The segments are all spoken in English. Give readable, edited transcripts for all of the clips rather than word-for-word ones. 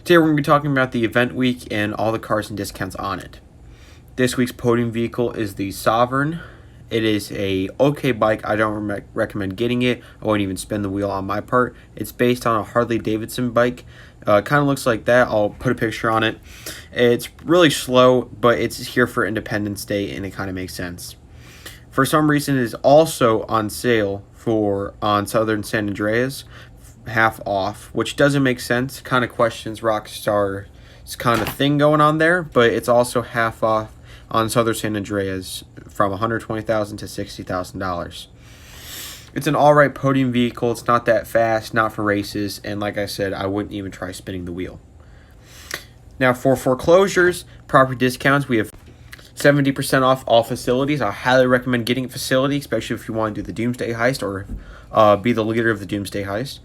Today we're going to be talking about the event week and all the cars and discounts on it. This week's podium vehicle is the Sovereign. It is a okay bike. I don't recommend getting it. I won't even spin the wheel on my part. It's based on a Harley Davidson bike. Kind of looks like that. I'll put a picture on it. It's really slow, but it's here for Independence Day, and it kind of makes sense. For some reason, it is also on sale on Southern San Andreas, half off, which doesn't make sense. Kind of questions Rockstar's kind of thing going on there, but it's also half off on Southern San Andreas from $120,000 to $60,000. It's an alright podium vehicle. It's not that fast, not for races, and like I said, I wouldn't even try spinning the wheel. Now for foreclosures, property discounts, we have 70% off all facilities. I highly recommend getting a facility, especially if you want to do the Doomsday Heist or be the leader of the Doomsday Heist.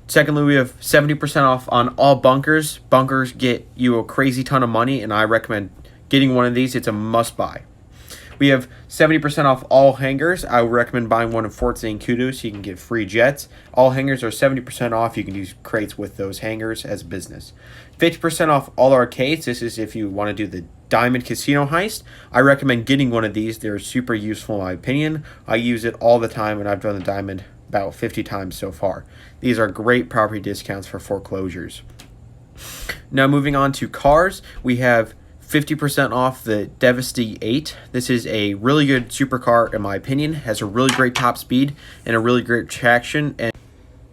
Secondly, we have 70% off on all bunkers. Bunkers get you a crazy ton of money, and I recommend getting one of these. It's a must-buy. We have 70% off all hangars. I would recommend buying one in Fort St. Kudu so you can get free jets. All hangars are 70% off. You can use crates with those hangars as a business. 50% off all arcades. This is if you want to do the Diamond Casino Heist. I recommend getting one of these. They're super useful in my opinion. I use it all the time, and I've done the Diamond about 50 times so far. These are great property discounts for foreclosures. Now moving on to cars, we have 50% off the Devasty 8. This is a really good supercar in my opinion. Has a really great top speed and a really great traction and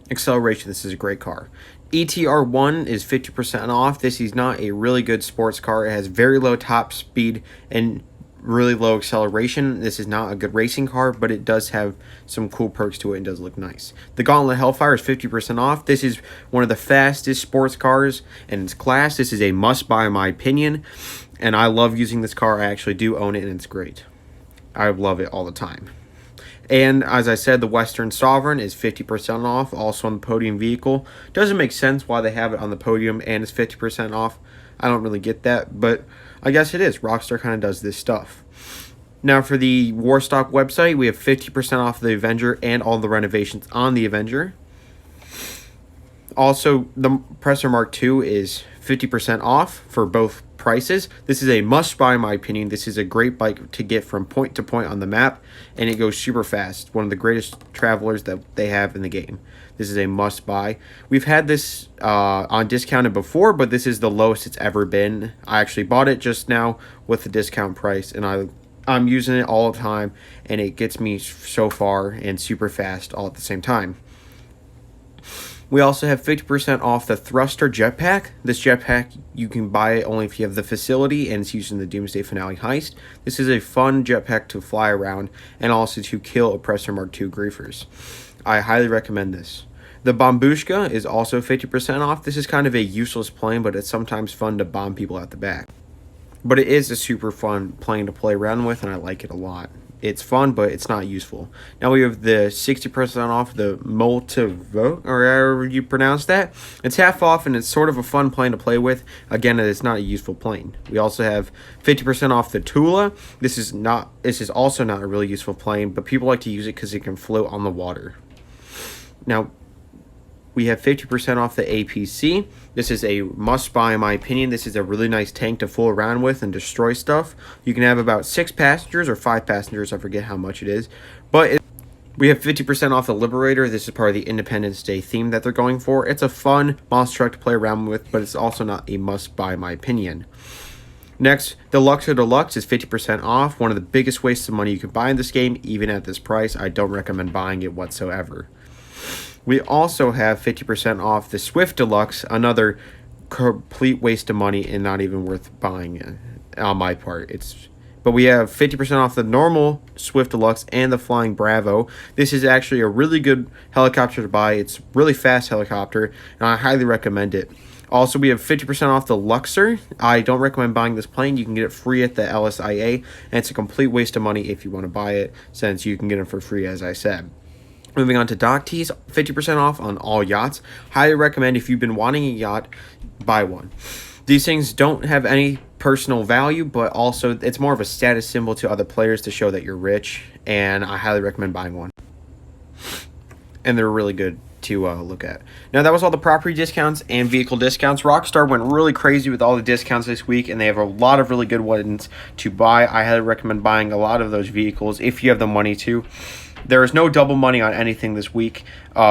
acceleration. This is a great car. ETR1 is 50% off. This is not a really good sports car. It has very low top speed and really low acceleration. This is not a good racing car, but it does have some cool perks to it and does look nice. The Gauntlet Hellfire is 50% off. This is one of the fastest sports cars in its class. This is a must-buy in my opinion, and I love using this car. I actually do own it, and it's great. I love it all the time. And as I said, the Western Sovereign is 50% off, also on the podium vehicle. Doesn't make sense why they have it on the podium and it's 50% off. I don't really get that, but I guess it is. Rockstar kind of does this stuff. Now for the Warstock website, we have 50% off the Avenger and all the renovations on the Avenger. Also, the Presser Mark II is 50% off for both prices. This is a must-buy in my opinion. This is a great bike to get from point to point on the map, and it goes super fast. One of the greatest travelers that they have in the game. This is a must-buy. We've had this on discounted before, but this is the lowest it's ever been. I actually bought it just now with the discount price, and I'm using it all the time, and it gets me so far and super fast all at the same time. We also have 50% off the Thruster Jetpack. This jetpack, you can buy it only if you have the facility, and it's used in the Doomsday Finale Heist. This is a fun jetpack to fly around and also to kill Oppressor Mark II griefers. I highly recommend this. The Bombushka is also 50% off. This is kind of a useless plane, but it's sometimes fun to bomb people at the back. But it is a super fun plane to play around with, and I like it a lot. It's fun, but it's not useful. Now we have the 60% off the Multivote, or however you pronounce that. It's half off, and it's sort of a fun plane to play with. Again, it's not a useful plane. We also have 50% off the Tula. This is also not a really useful plane, but people like to use it because it can float on the water. Now, we have 50% off the APC. This is a must-buy in my opinion. This is a really nice tank to fool around with and destroy stuff. You can have about 6 passengers or 5 passengers. I forget how much it is. But we have 50% off the Liberator. This is part of the Independence Day theme that they're going for. It's a fun monster truck to play around with, but it's also not a must-buy in my opinion. Next, the Luxor Deluxe is 50% off. One of the biggest wastes of money you can buy in this game, even at this price. I don't recommend buying it whatsoever. We also have 50% off the Swift Deluxe, another complete waste of money and not even worth buying on my part. But we have 50% off the normal Swift Deluxe and the Flying Bravo. This is actually a really good helicopter to buy. It's a really fast helicopter, and I highly recommend it. Also, we have 50% off the Luxor. I don't recommend buying this plane. You can get it free at the LSIA, and it's a complete waste of money if you want to buy it, since you can get it for free, as I said. Moving on to dock tees, 50% off on all yachts. Highly recommend if you've been wanting a yacht, buy one. These things don't have any personal value, but also it's more of a status symbol to other players to show that you're rich, and I highly recommend buying one. And they're really good to look at. Now, that was all the property discounts and vehicle discounts. Rockstar went really crazy with all the discounts this week, and they have a lot of really good ones to buy. I highly recommend buying a lot of those vehicles if you have the money to. There is no double money on anything this week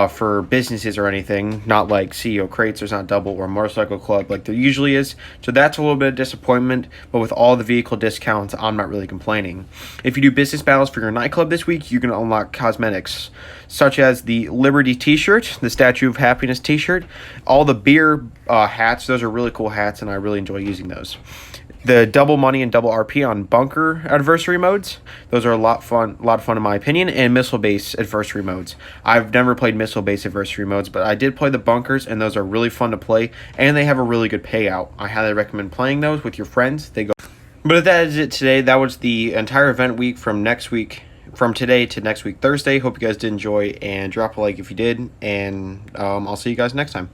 for businesses or anything, not like CEO Crates, there's not double, or Motorcycle Club like there usually is. So that's a little bit of disappointment, but with all the vehicle discounts, I'm not really complaining. If you do business battles for your nightclub this week, you can unlock cosmetics, such as the Liberty t-shirt, the Statue of Happiness t-shirt, all the beer hats. Those are really cool hats, and I really enjoy using those. The double money and double RP on bunker adversary modes. Those are a lot of fun in my opinion. And missile base adversary modes. I've never played missile base adversary modes, but I did play the bunkers, and those are really fun to play, and they have a really good payout. I highly recommend playing those with your friends. But that is it today. That was the entire event week from today to next week Thursday. Hope you guys did enjoy, and drop a like if you did, and I'll see you guys next time.